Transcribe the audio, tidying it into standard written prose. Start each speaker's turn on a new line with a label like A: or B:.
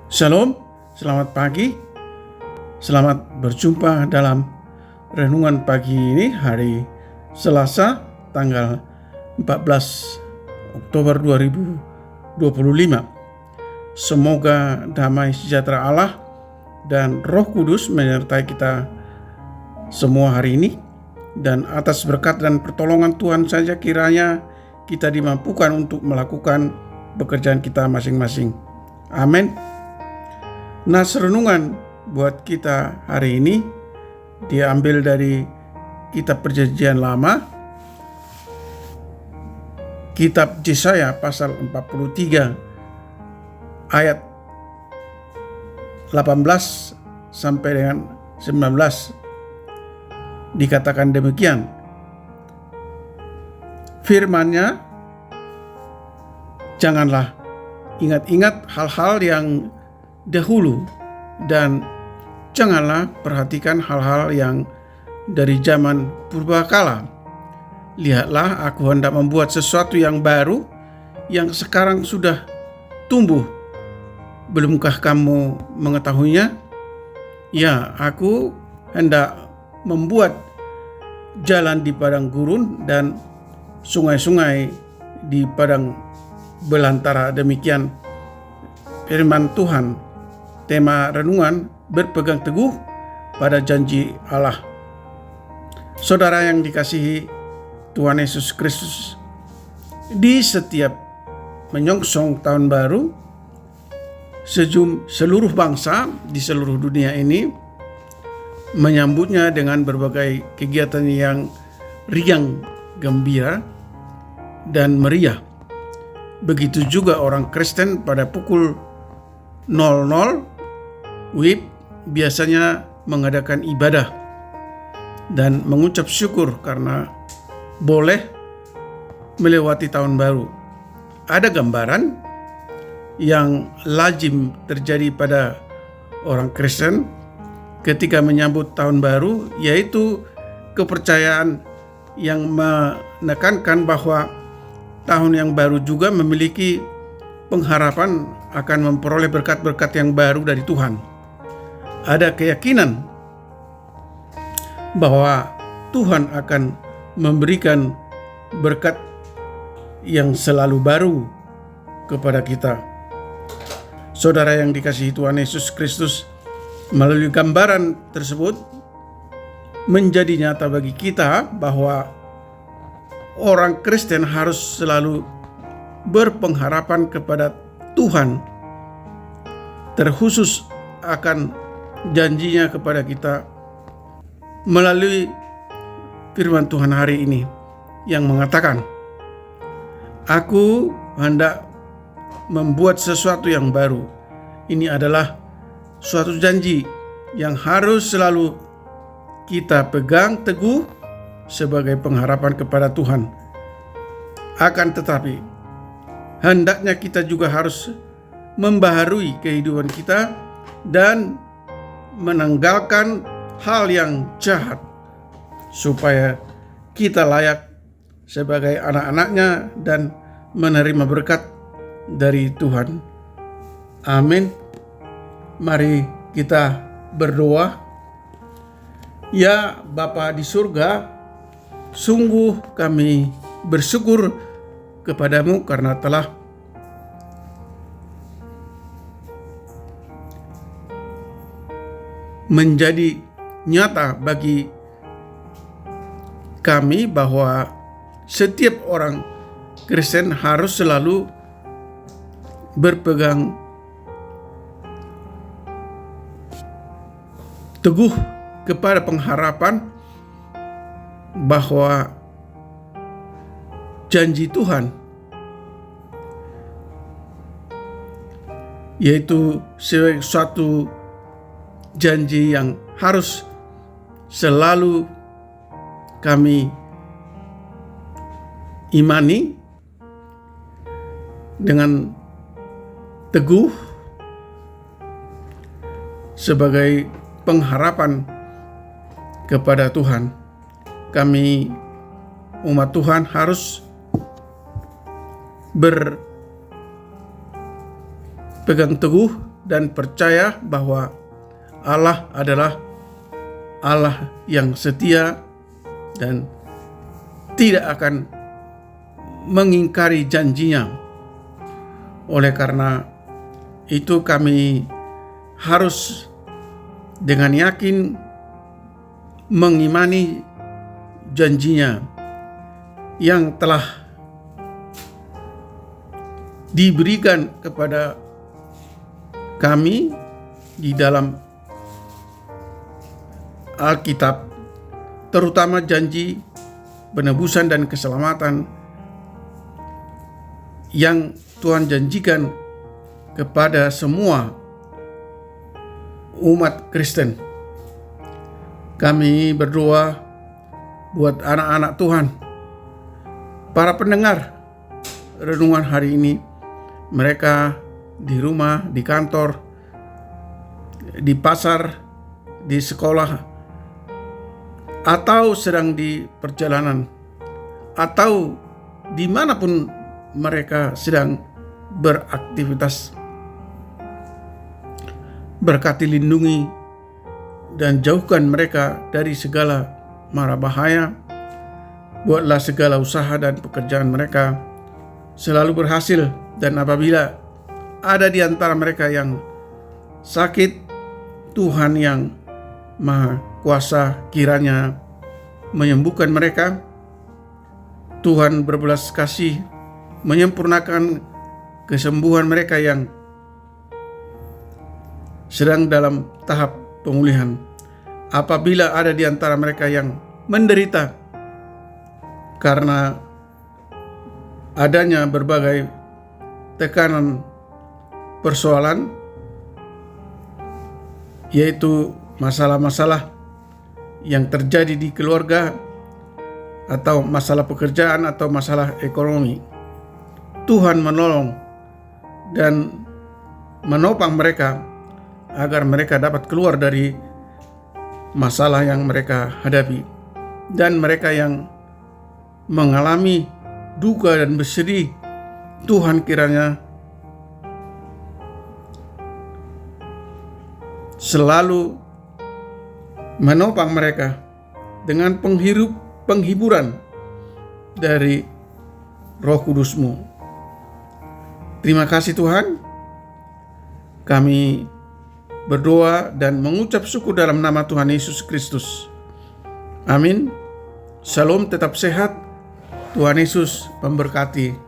A: Shalom, selamat pagi. Selamat berjumpa dalam renungan pagi ini, hari Selasa, tanggal 14 Oktober 2025. Semoga damai sejahtera Allah dan Roh Kudus menyertai kita semua hari ini. Dan atas berkat dan pertolongan Tuhan saja kiranya kita dimampukan untuk melakukan pekerjaan kita masing-masing. Amin. Nas renungan buat kita hari ini diambil dari Kitab Perjanjian Lama, Kitab Yesaya pasal 43 ayat 18 sampai dengan 19. Dikatakan demikian, firman-Nya, janganlah ingat-ingat hal-hal yang dahulu, dan janganlah perhatikan hal-hal yang dari zaman purbakala. Lihatlah, aku hendak membuat sesuatu yang baru, yang sekarang sudah tumbuh. Belumkah kamu mengetahuinya? Ya, aku hendak membuat jalan di padang gurun dan sungai-sungai di padang belantara. Demikian firman Tuhan. Tema renungan, berpegang teguh pada janji Allah. Saudara yang dikasihi Tuhan Yesus Kristus, di setiap menyongsong tahun baru, seluruh bangsa di seluruh dunia ini menyambutnya dengan berbagai kegiatan yang riang, gembira, dan meriah. Begitu juga orang Kristen pada pukul 00 WIB biasanya mengadakan ibadah dan mengucap syukur karena boleh melewati tahun baru. Ada gambaran yang lazim terjadi pada orang Kristen ketika menyambut tahun baru, yaitu kepercayaan yang menekankan bahwa tahun yang baru juga memiliki pengharapan akan memperoleh berkat-berkat yang baru dari Tuhan. Ada keyakinan bahwa Tuhan akan memberikan berkat yang selalu baru kepada kita. Saudara yang dikasihi Tuhan Yesus Kristus, melalui gambaran tersebut menjadi nyata bagi kita bahwa orang Kristen harus selalu berpengharapan kepada Tuhan, terkhusus akan janjinya kepada kita melalui firman Tuhan hari ini yang mengatakan, aku hendak membuat sesuatu yang baru. Ini adalah suatu janji yang harus selalu kita pegang teguh sebagai pengharapan kepada Tuhan. Akan tetapi, hendaknya kita juga harus membaharui kehidupan kita dan menanggalkan hal yang jahat supaya kita layak sebagai anak-anaknya dan menerima berkat dari Tuhan. Amin. Mari kita berdoa. Ya Bapa di surga, sungguh kami bersyukur kepadamu karena telah menjadi nyata bagi kami bahwa setiap orang Kristen harus selalu berpegang teguh kepada pengharapan bahwa janji Tuhan, yaitu suatu janji yang harus selalu kami imani dengan teguh sebagai pengharapan kepada Tuhan. Kami umat Tuhan harus berpegang teguh dan percaya bahwa Allah adalah Allah yang setia dan tidak akan mengingkari janjinya. Oleh karena itu kami harus dengan yakin mengimani janjinya yang telah diberikan kepada kami di dalam Alkitab, terutama janji penebusan dan keselamatan yang Tuhan janjikan kepada semua umat Kristen. Kami berdoa buat anak-anak Tuhan, para pendengar renungan hari ini, mereka di rumah, di kantor, di pasar, di sekolah, atau sedang di perjalanan, atau dimanapun mereka sedang beraktivitas. Berkati, lindungi, dan jauhkan mereka dari segala mara bahaya. Buatlah segala usaha dan pekerjaan mereka selalu berhasil, dan apabila ada di antara mereka yang sakit, Tuhan yang Maha Kuasa kiranya menyembuhkan mereka. Tuhan berbelas kasih menyempurnakan kesembuhan mereka yang sedang dalam tahap pemulihan. Apabila ada di antara mereka yang menderita karena adanya berbagai tekanan persoalan, yaitu masalah-masalah yang terjadi di keluarga, atau masalah pekerjaan, atau masalah ekonomi, Tuhan menolong dan menopang mereka agar mereka dapat keluar dari masalah yang mereka hadapi. Dan mereka yang mengalami duka dan bersedih, Tuhan kiranya selalu menopang mereka dengan penghiburan dari Roh Kudus-Mu. Terima kasih Tuhan. Kami berdoa dan mengucap syukur dalam nama Tuhan Yesus Kristus. Amin. Shalom, tetap sehat. Tuhan Yesus memberkati.